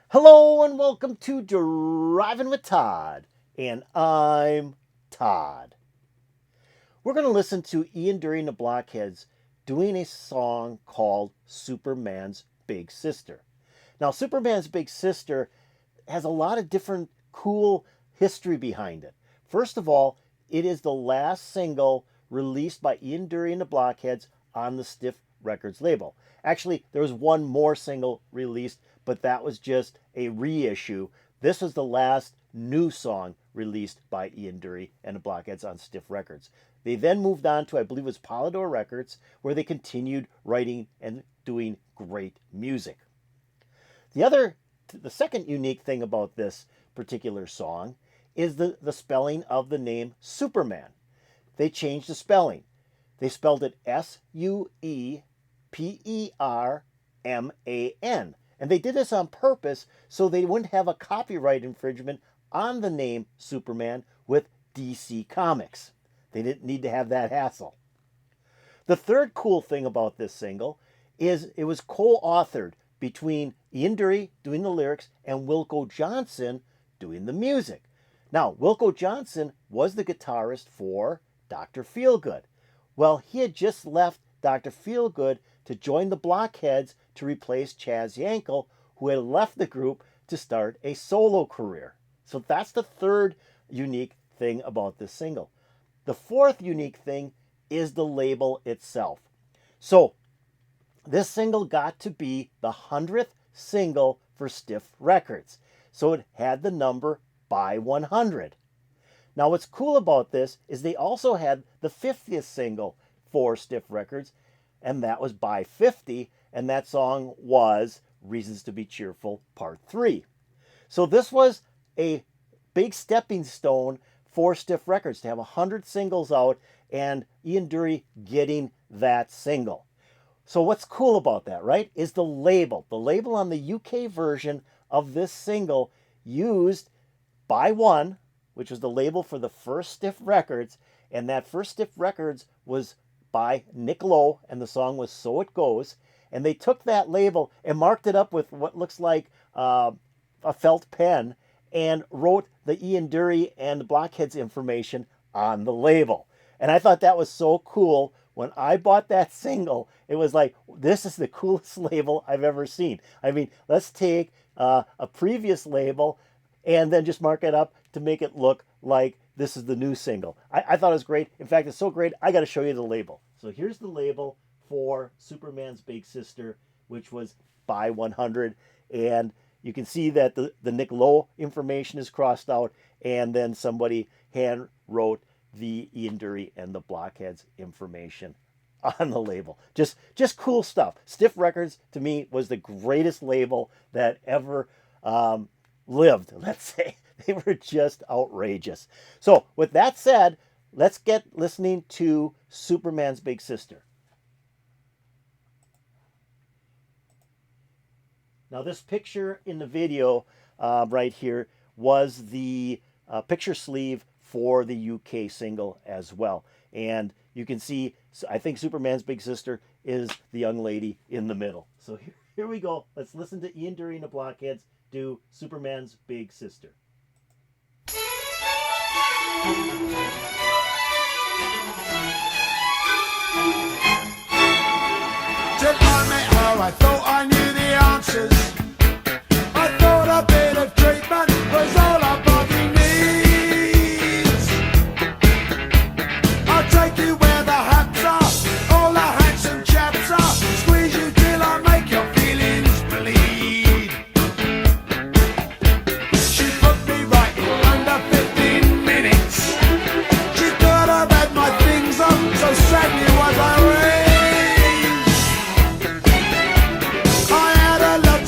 Hello and welcome to Driving with Todd, and I'm Todd. We're going to listen to Ian Dury and the Blockheads doing a song called Superman's Big Sister. Now, Superman's Big Sister has a lot of different cool history behind it. First of all, it is the last single released by Ian Dury and the Blockheads on the Stiff Records label. Actually, there was one more single released, but that was just a reissue. This was the last new song released by Ian Dury and the Blockheads on Stiff Records. They then moved on to, I believe it was Polydor Records, where they continued writing and doing great music. The second unique thing about this particular song is the spelling of the name Sueperman. They changed the spelling. They spelled it Sueperman. And they did this on purpose so they wouldn't have a copyright infringement on the name Superman with DC Comics. They didn't need to have that hassle. The third cool thing about this single is it was co-authored between Ian Dury doing the lyrics and Wilco Johnson doing the music. Now, Wilco Johnson was the guitarist for Dr. Feelgood. Well, he had just left Dr. Feelgood to join the Blockheads to replace Chaz Yankel, who had left the group to start a solo career. So that's the third unique thing about this single. The fourth unique thing is the label itself. So this single got to be the 100th single for Stiff Records. So it had the number by 100. Now what's cool about this is they also had the 50th single for Stiff Records, and that was by 50, and that song was Reasons to Be Cheerful Part 3. So this was a big stepping stone for Stiff Records to have 100 singles out and Ian Dury getting that single. So what's cool about that, right, is the label. The label on the UK version of this single used By One, which was the label for the first Stiff Records, and that first Stiff Records was by Nick Lowe, and the song was So It Goes, and they took that label and marked it up with what looks like a felt pen and wrote the Ian Dury and the Blockheads information on the label. And I thought that was so cool. When I bought that single, it was like, this is the coolest label I've ever seen. I mean, let's take a previous label and then just mark it up to make it look like this is the new single. I thought it was great. In fact, it's so great, I got to show you the label. So here's the label for Superman's Big Sister, which was by 100. And you can see that the Nick Lowe information is crossed out, and then somebody hand wrote the Ian Dury and the Blockheads information on the label. Just cool stuff. Stiff Records, to me, was the greatest label that ever lived, let's say. They were just outrageous. So with that said, let's get listening to Superman's Big Sister. Now this picture in the video right here was the picture sleeve for the UK single as well. And you can see, I think Superman's Big Sister is the young lady in the middle. So here we go. Let's listen to Ian Dury and the Blockheads do Superman's Big Sister. Just on me how I thought I knew the answers. I thought a bit of treatment was all our body needs. I'll take you where the hats are, all the handsome chaps are. Squeeze you till I make your feelings bleed. She put me right in under 15 minutes. She thought I'd had my things on, so sadly was I raised. I had a lot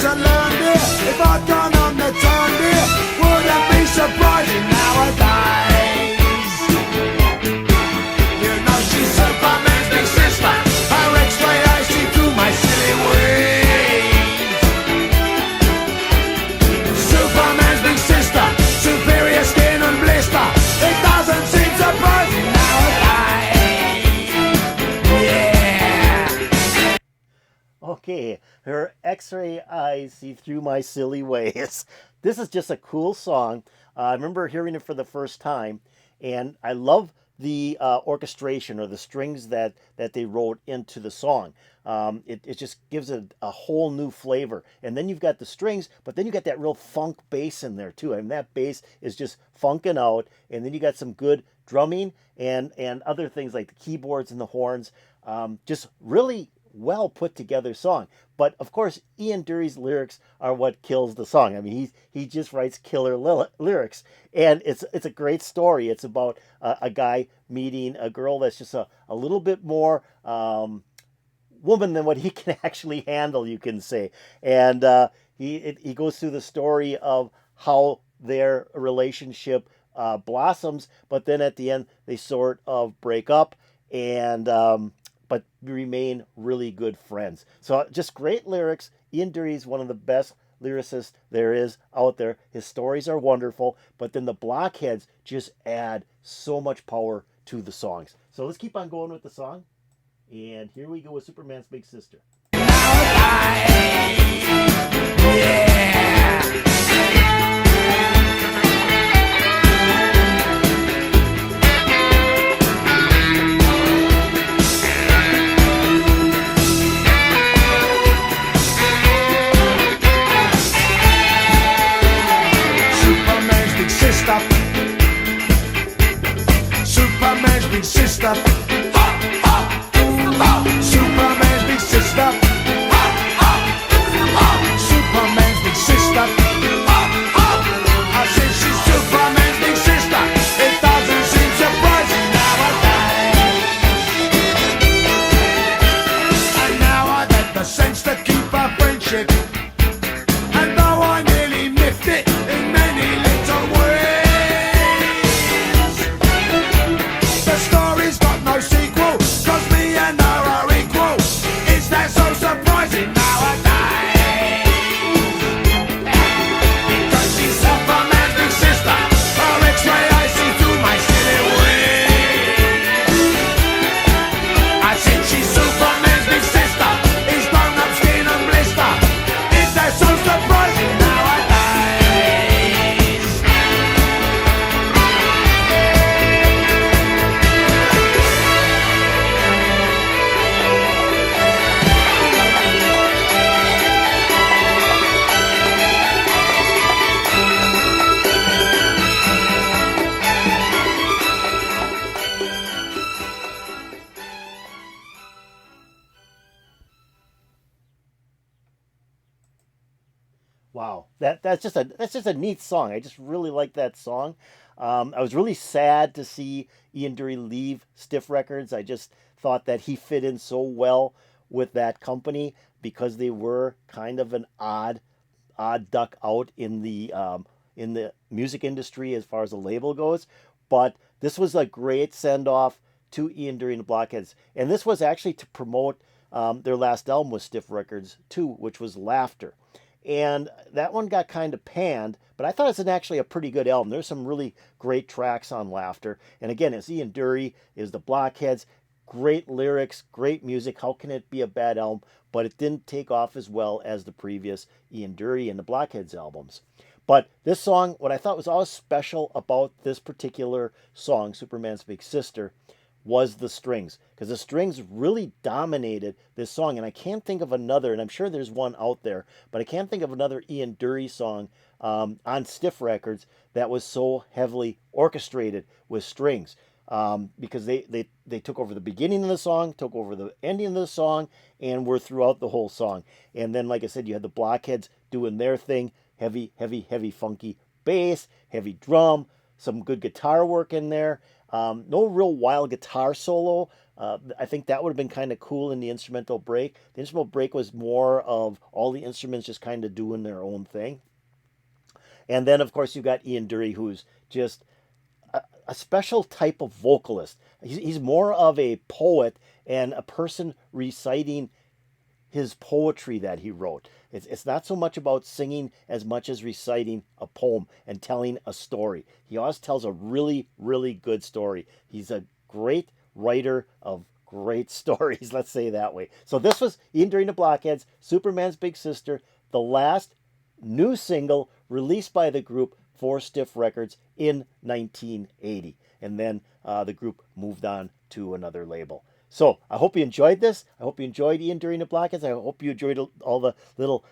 X-ray eyes see through my silly ways. This is just a cool song. I remember hearing it for the first time, and I love the orchestration or the strings that they wrote into the song. It just gives it a whole new flavor. And then you've got the strings, but then you got that real funk bass in there too. I mean, that bass is just funking out. And then you got some good drumming and other things like the keyboards and the horns. Just really well put together song. But of course, Ian Dury's lyrics are what kills the song. I mean, he just writes killer lyrics, and it's a great story. It's about a guy meeting a girl that's just a little bit more woman than what he can actually handle, you can say. And he goes through the story of how their relationship blossoms, but then at the end they sort of break up, and but remain really good friends. So just great lyrics. Ian Dury is one of the best lyricists there is out there. His stories are wonderful, but then the Blockheads just add so much power to the songs. So let's keep on going with the song. And here we go with Superman's Big Sister. Superman's big sister. Ha, ha, ha. Superman's big sister. Ha, ha, ha. Superman's big sister. Ha, ha. I said she's Superman's big sister. It doesn't seem surprising nowadays. And now I get the sense to keep our friendship. And though I nearly miffed it in many little ways, story's got no sequel, 'cause me and her are equal. Is that so surprising nowadays? Because she's Superman's big sister. Her X-ray I see through my silly ways. I said she's Superman's big sister. He's grown up skin and blister. Is that so surprising nowadays? Wow, that's just a neat song. I just really like that song. I was really sad to see Ian Dury leave Stiff Records. I just thought that he fit in so well with that company because they were kind of an odd duck out in the music industry as far as the label goes. But this was a great send off to Ian Dury and the Blockheads, and this was actually to promote their last album with Stiff Records too, which was Laughter. And that one got kind of panned, but I thought it's actually a pretty good album. There's some really great tracks on Laughter. And again, it's Ian Dury, is the Blockheads. Great lyrics, great music. How can it be a bad album? But it didn't take off as well as the previous Ian Dury and the Blockheads albums. But this song, what I thought was always special about this particular song, Superman's Big Sister, was the strings, because the strings really dominated this song. And I can't think of another, and I'm sure there's one out there, but I can't think of another Ian Dury song on Stiff Records that was so heavily orchestrated with strings, because they took over the beginning of the song, took over the ending of the song, and were throughout the whole song. And then, like I said, you had the Blockheads doing their thing, heavy, funky bass, heavy drum, some good guitar work in there. No real wild guitar solo. I think that would have been kind of cool in the instrumental break. The instrumental break was more of all the instruments just kind of doing their own thing. And then, of course, you've got Ian Dury, who's just a special type of vocalist. He's more of a poet and a person reciting his poetry that he wrote. It's not so much about singing as much as reciting a poem and telling a story. He always tells a really, really good story. He's a great writer of great stories, let's say that way. So this was Ian Dury and the Blockheads, Superman's Big Sister, the last new single released by the group for Stiff Records in 1980. And then the group moved on to another label. So I hope you enjoyed this. I hope you enjoyed Ian Dury and the Blockheads. I hope you enjoyed all the little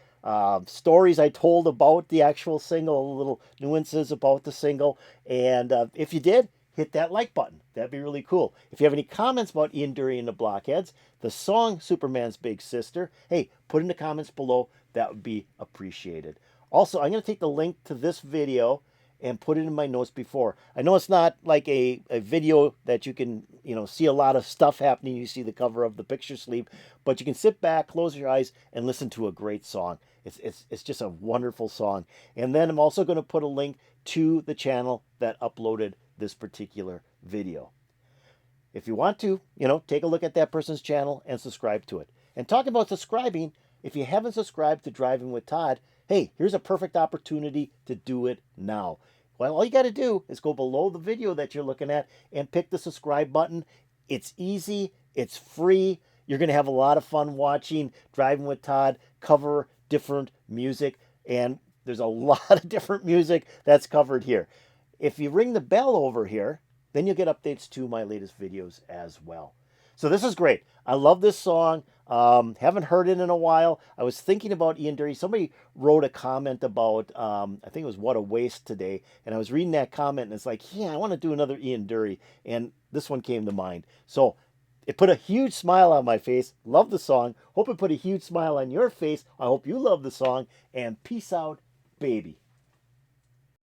stories I told about the actual single, little nuances about the single. And if you did, hit that like button. That'd be really cool. If you have any comments about Ian Dury and the Blockheads, the song Superman's Big Sister, hey, put in the comments below. That would be appreciated. Also, I'm going to take the link to this video and put it in my notes before. I know it's not like a video that you can, see a lot of stuff happening. You see the cover of the picture sleeve, but you can sit back, close your eyes, and listen to a great song. It's just a wonderful song. And then I'm also going to put a link to the channel that uploaded this particular video. If you want to, take a look at that person's channel and subscribe to it. And talking about subscribing, if you haven't subscribed to Driving with Todd, hey, here's a perfect opportunity to do it now. Well, all you got to do is go below the video that you're looking at and pick the subscribe button. It's easy. It's free. You're going to have a lot of fun watching Driving with Todd cover different music. And there's a lot of different music that's covered here. If you ring the bell over here, then you'll get updates to my latest videos as well. So this is great. I love this song. Haven't heard it in a while. I was thinking about Ian Dury. Somebody wrote a comment about, I think it was What a Waste today. And I was reading that comment and it's like, yeah, I want to do another Ian Dury. And this one came to mind. So it put a huge smile on my face. Love the song. Hope it put a huge smile on your face. I hope you love the song. And peace out, baby.